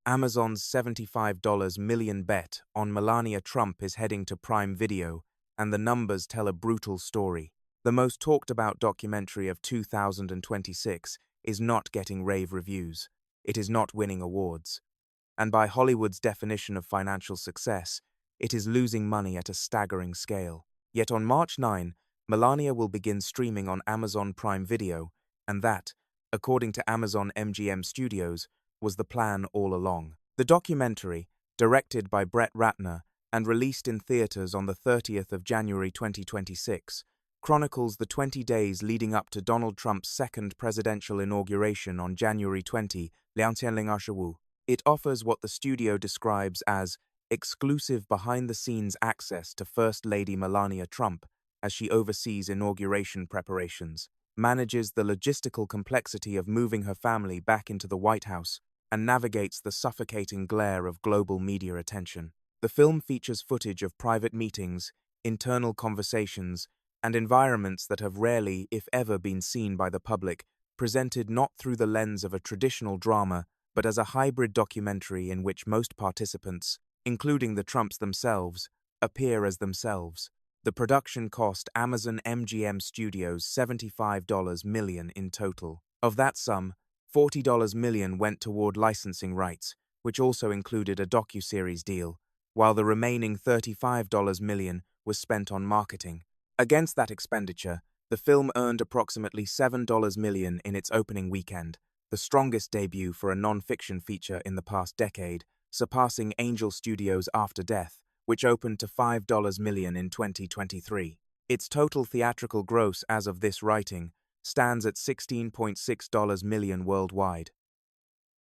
Amazon's $75 million bet on Melania Trump is heading to Prime Video, and the numbers tell a brutal story. The most talked about documentary of 2026 is not getting rave reviews. It is not winning awards. And by Hollywood's definition of financial success, it is losing money at a staggering scale. Yet on March 9, Melania will begin streaming on Amazon Prime Video, and that, according to Amazon MGM Studios, was the plan all along. The documentary, directed by Ratner and released in theaters on the 30th of January 2026, chronicles the 20 days leading up to Donald Trump's second presidential inauguration on January 20, 2026. It offers what the studio describes as exclusive behind-the-scenes access to First Lady Melania Trump as she oversees inauguration preparations, manages the logistical complexity of moving her family back into the White House, and navigates the suffocating glare of global media attention. The film features footage of private meetings, internal conversations, and environments that have rarely, if ever, been seen by the public, presented not through the lens of a traditional drama, but as a hybrid documentary in which most participants, including the Trumps themselves, appear as themselves. The production cost Amazon MGM Studios $75 million in total. Of that sum, $40 million went toward licensing rights, which also included a docuseries deal, while the remaining $35 million was spent on marketing. Against that expenditure, the film earned approximately $7 million in its opening weekend, the strongest debut for a non-fiction feature in the past decade, surpassing Angel Studios' After Death, which opened to $5 million in 2023. Its total theatrical gross as of this writing stands at $16.6 million worldwide.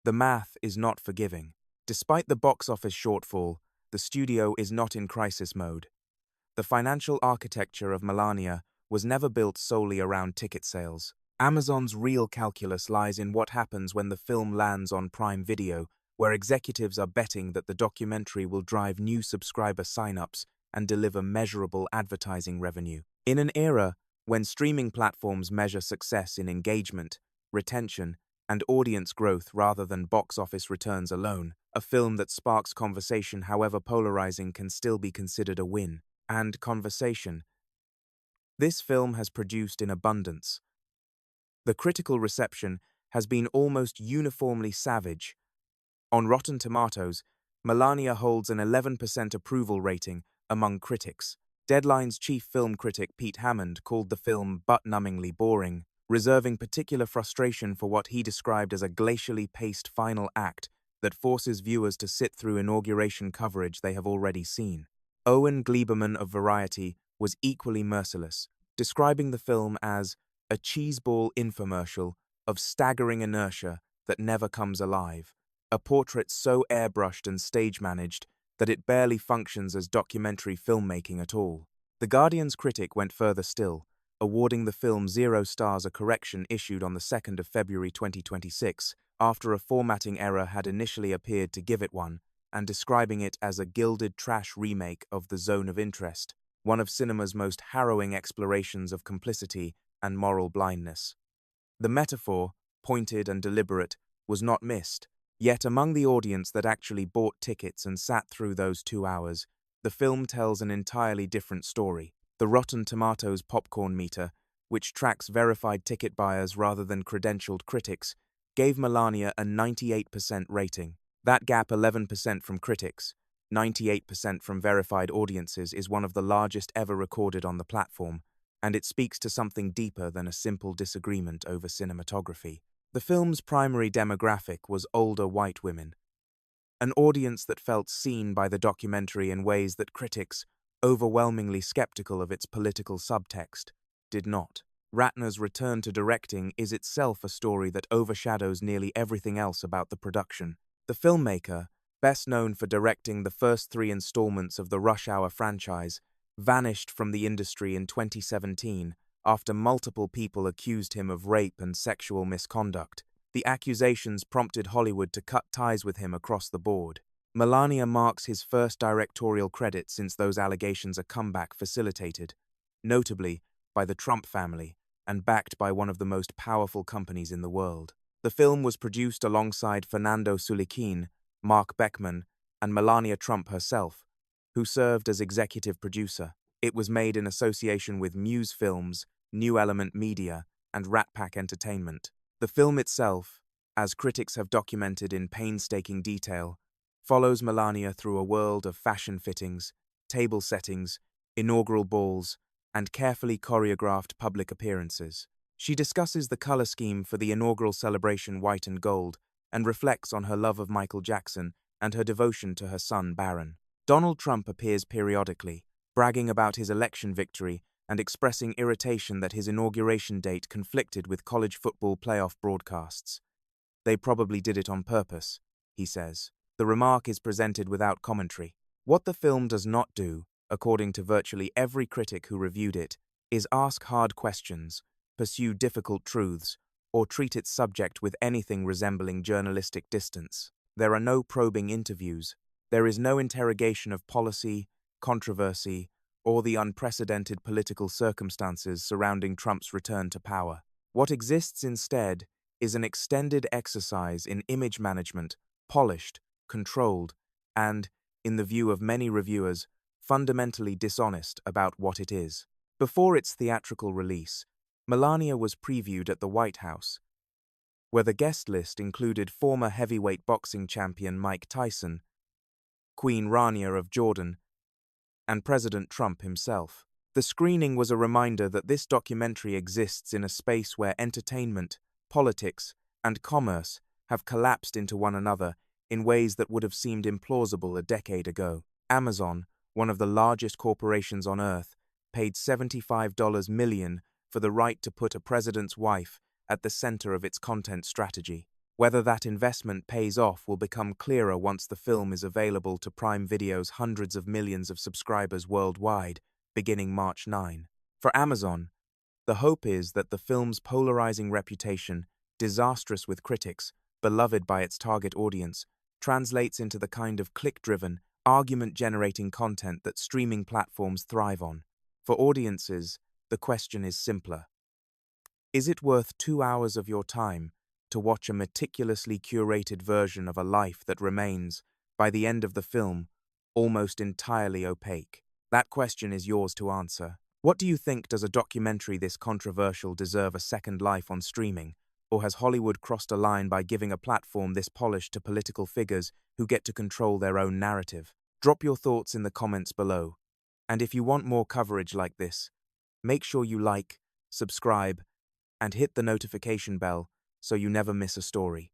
The math is not forgiving. Despite the box office shortfall, the studio is not in crisis mode. The financial architecture of Melania was never built solely around ticket sales. Amazon's real calculus lies in what happens when the film lands on Prime Video, where executives are betting that the documentary will drive new subscriber sign-ups and deliver measurable advertising revenue. In an era when streaming platforms measure success in engagement, retention, and audience growth rather than box office returns alone, a film that sparks conversation, however polarizing, can still be considered a win. And conversation. This film has produced in abundance. The critical reception has been almost uniformly savage. On Rotten Tomatoes, Melania holds an 11% approval rating among critics. Deadline's chief film critic Pete Hammond called the film butt-numbingly boring, reserving particular frustration for what he described as a glacially paced final act that forces viewers to sit through inauguration coverage they have already seen. Owen Gleiberman of Variety was equally merciless, describing the film as a cheeseball infomercial of staggering inertia that never comes alive, a portrait so airbrushed and stage-managed that it barely functions as documentary filmmaking at all. The Guardian's critic went further still, awarding the film 0 stars, a correction issued on the 2nd of February 2026, after a formatting error had initially appeared to give it one, and describing it as a gilded trash remake of The Zone of Interest, one of cinema's most harrowing explorations of complicity and moral blindness. The metaphor, pointed and deliberate, was not missed. Yet among the audience that actually bought tickets and sat through those 2 hours, the film tells an entirely different story. The Rotten Tomatoes popcorn meter, which tracks verified ticket buyers rather than credentialed critics, gave Melania a 98% rating. That gap, 11% from critics, 98% from verified audiences, is one of the largest ever recorded on the platform, and it speaks to something deeper than a simple disagreement over cinematography. The film's primary demographic was older white women, an audience that felt seen by the documentary in ways that critics, overwhelmingly skeptical of its political subtext, did not. Ratner's return to directing is itself a story that overshadows nearly everything else about the production. The filmmaker, best known for directing the first 3 installments of the Rush Hour franchise, vanished from the industry in 2017 after multiple people accused him of rape and sexual misconduct. The accusations prompted Hollywood to cut ties with him across the board. Melania marks his first directorial credit since those allegations, a comeback facilitated, notably, by the Trump family and backed by one of the most powerful companies in the world. The film was produced alongside Fernando Suliquin, Mark Beckman, and Melania Trump herself, who served as executive producer. It was made in association with Muse Films, New Element Media, and Rat Pack Entertainment. The film itself, as critics have documented in painstaking detail, follows Melania through a world of fashion fittings, table settings, inaugural balls, and carefully choreographed public appearances. She discusses the color scheme for the inaugural celebration white and gold and reflects on her love of Michael Jackson and her devotion to her son Barron. Donald Trump appears periodically, bragging about his election victory and expressing irritation that his inauguration date conflicted with college football playoff broadcasts. "They probably did it on purpose," he says. The remark is presented without commentary. What the film does not do, according to virtually every critic who reviewed it, is ask hard questions, pursue difficult truths, or treat its subject with anything resembling journalistic distance. There are no probing interviews. There is no interrogation of policy, controversy, or the unprecedented political circumstances surrounding Trump's return to power. What exists instead is an extended exercise in image management, polished, controlled, and, in the view of many reviewers, fundamentally dishonest about what it is. Before its theatrical release, Melania was previewed at the White House, where the guest list included former heavyweight boxing champion Mike Tyson, Queen Rania of Jordan, and President Trump himself. The screening was a reminder that this documentary exists in a space where entertainment, politics, and commerce have collapsed into one another in ways that would have seemed implausible a decade ago. Amazon, one of the largest corporations on Earth, paid $75 million for the right to put a president's wife at the center of its content strategy. Whether that investment pays off will become clearer once the film is available to Prime Video's hundreds of millions of subscribers worldwide, beginning March 9. For Amazon, the hope is that the film's polarizing reputation, disastrous with critics, beloved by its target audience, translates into the kind of click-driven, argument-generating content that streaming platforms thrive on. For audiences, the question is simpler. Is it worth 2 hours of your time to watch a meticulously curated version of a life that remains, by the end of the film, almost entirely opaque? That question is yours to answer. What do you think? Does a documentary this controversial deserve a second life on streaming? Or has Hollywood crossed a line by giving a platform this polished to political figures who get to control their own narrative? Drop your thoughts in the comments below. And if you want more coverage like this, make sure you like, subscribe, and hit the notification bell so you never miss a story.